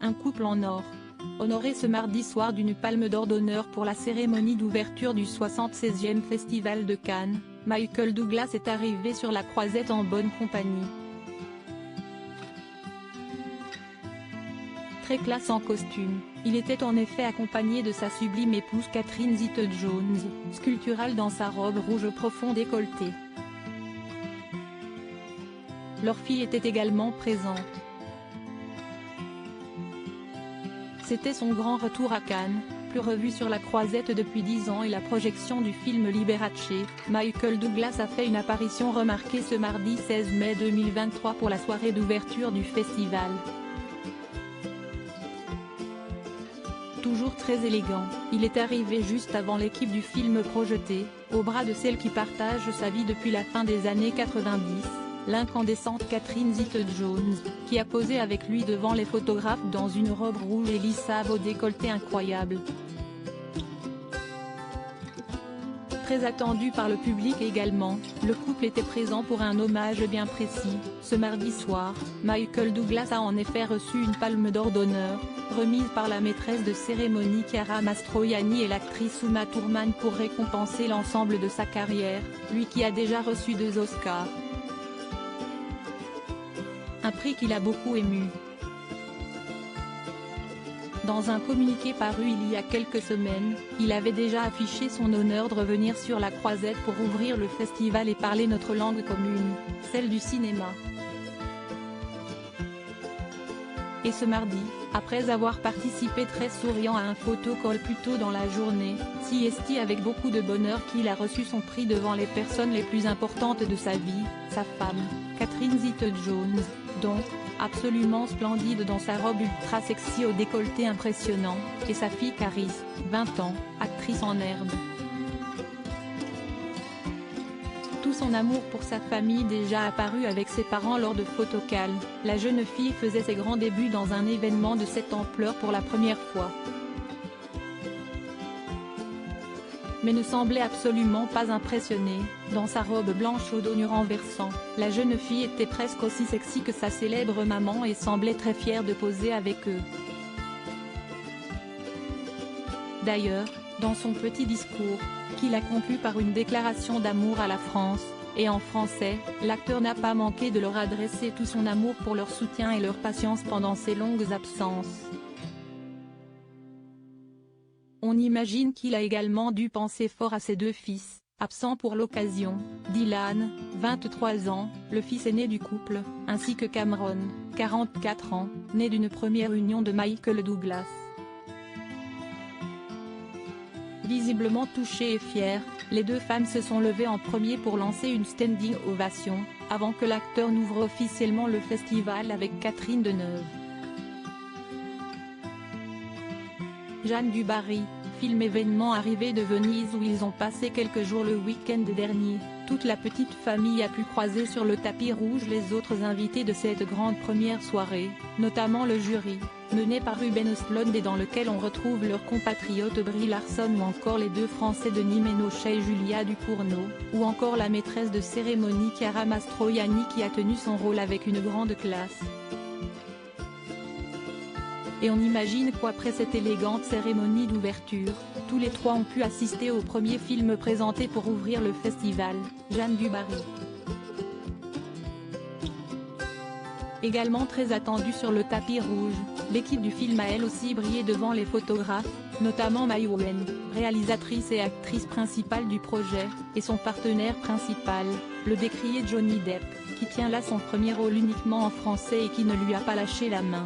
un couple en or. Honoré ce mardi soir d'une palme d'or d'honneur pour la cérémonie d'ouverture du 76e Festival de Cannes, Michael Douglas est arrivé sur la croisette en bonne compagnie. Très classe en costume, il était en effet accompagné de sa sublime épouse Catherine Zeta-Jones, sculpturale dans sa robe rouge profond décolletée. Leur fille était également présente. C'était son grand retour à Cannes, plus revu sur la croisette depuis 10 ans et la projection du film Liberace. Michael Douglas a fait une apparition remarquée ce mardi 16 mai 2023 pour la soirée d'ouverture du festival. Toujours très élégant, il est arrivé juste avant l'équipe du film projeté, au bras de celle qui partage sa vie depuis la fin des années 90, l'incandescente Catherine Zeta-Jones, qui a posé avec lui devant les photographes dans une robe rouge et lissave au décolleté incroyable. Très attendu par le public également, le couple était présent pour un hommage bien précis. Ce mardi soir, Michael Douglas a en effet reçu une palme d'or d'honneur, remise par la maîtresse de cérémonie Chiara Mastroianni et l'actrice Uma Thurman pour récompenser l'ensemble de sa carrière, lui qui a déjà reçu 2 Oscars. Un prix qui l'a beaucoup ému. Dans un communiqué paru il y a quelques semaines, il avait déjà affiché son honneur de revenir sur la croisette pour ouvrir le festival et parler notre langue commune, celle du cinéma. Et ce mardi, après avoir participé très souriant à un photocall plus tôt dans la journée, c'est avec beaucoup de bonheur qu'il a reçu son prix devant les personnes les plus importantes de sa vie, sa femme, Catherine Zeta-Jones, donc, absolument splendide dans sa robe ultra sexy au décolleté impressionnant, et sa fille Caris, 20 ans, actrice en herbe. Tout son amour pour sa famille déjà apparu avec ses parents lors de photocall, la jeune fille faisait ses grands débuts dans un événement de cette ampleur pour la première fois. Mais ne semblait absolument pas impressionnée, dans sa robe blanche aux dos renversant, la jeune fille était presque aussi sexy que sa célèbre maman et semblait très fière de poser avec eux. D'ailleurs, dans son petit discours, qu'il a conclu par une déclaration d'amour à la France, et en français, l'acteur n'a pas manqué de leur adresser tout son amour pour leur soutien et leur patience pendant ces longues absences. On imagine qu'il a également dû penser fort à ses 2 fils, absents pour l'occasion, Dylan, 23 ans, le fils aîné du couple, ainsi que Cameron, 44 ans, né d'une première union de Michael Douglas. Visiblement touchés et fiers, les 2 femmes se sont levées en premier pour lancer une standing ovation, avant que l'acteur n'ouvre officiellement le festival avec Catherine Deneuve. Jeanne du Barry, film événement arrivé de Venise où ils ont passé quelques jours le week-end dernier, toute la petite famille a pu croiser sur le tapis rouge les autres invités de cette grande première soirée, notamment le jury, mené par Ruben Östlund et dans lequel on retrouve leurs compatriotes Brie Larson ou encore les 2 Français Denis Ménochet et Julia Ducournau, ou encore la maîtresse de cérémonie Chiara Mastroianni qui a tenu son rôle avec une grande classe. Et on imagine qu'après cette élégante cérémonie d'ouverture, tous les 3 ont pu assister au premier film présenté pour ouvrir le festival, Jeanne du Barry. Également très attendue sur le tapis rouge, l'équipe du film a elle aussi brillé devant les photographes, notamment Mai Wen, réalisatrice et actrice principale du projet, et son partenaire principal, le décrié Johnny Depp, qui tient là son premier rôle uniquement en français et qui ne lui a pas lâché la main.